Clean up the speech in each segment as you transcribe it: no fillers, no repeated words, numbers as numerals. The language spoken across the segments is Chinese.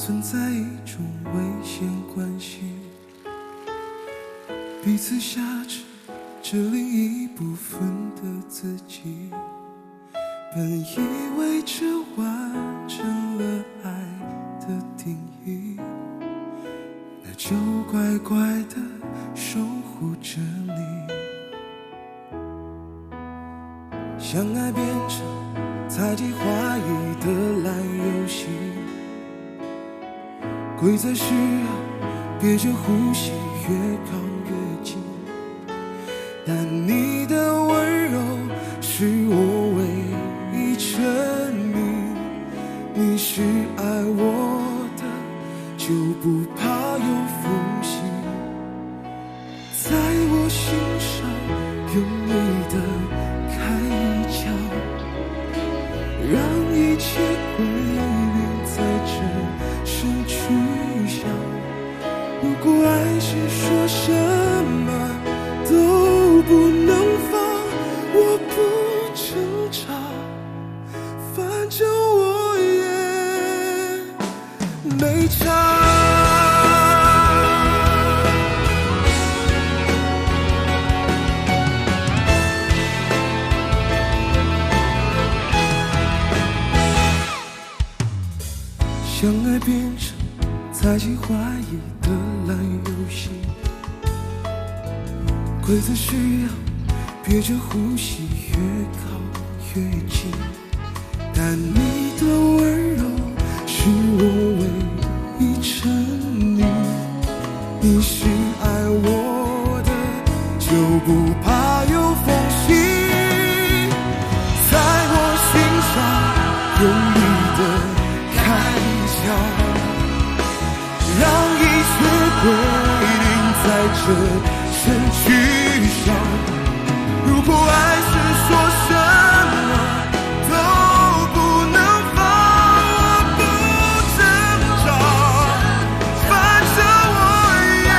存在一种危险关系，彼此挟持着另一部分的自己，本以为这完成了爱的定义，那就乖乖地守护着你。相爱变成猜忌怀疑的烂游戏，规则是要憋着呼吸越靠越近，但你的温柔是我唯一证明，你是爱我的，就不怕有缝隙，在我心上用力的开一枪，让一切归零，在这声去响。如果爱是说什么都不能放，我不挣扎，反正我也没差。相爱变成猜忌怀疑的烂游戏，规则是要憋着呼吸越靠越近，但你的温柔是我唯一证明，你是爱我的，就不怕有缝隙，在我心上用力的开枪，让一切归零，在这声去响。如果爱是说什么都不能放，我不挣扎，反正我也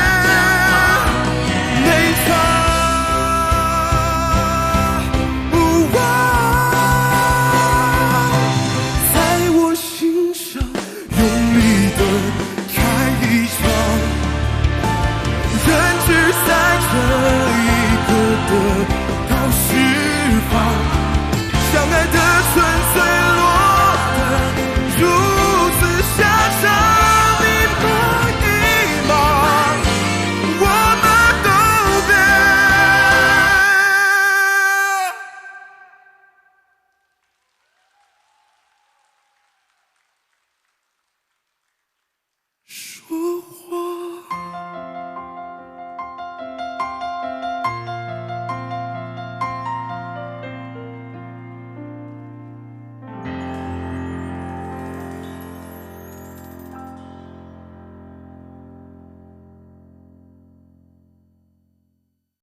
没差。在我心上用力的开一枪，人只在这一刻的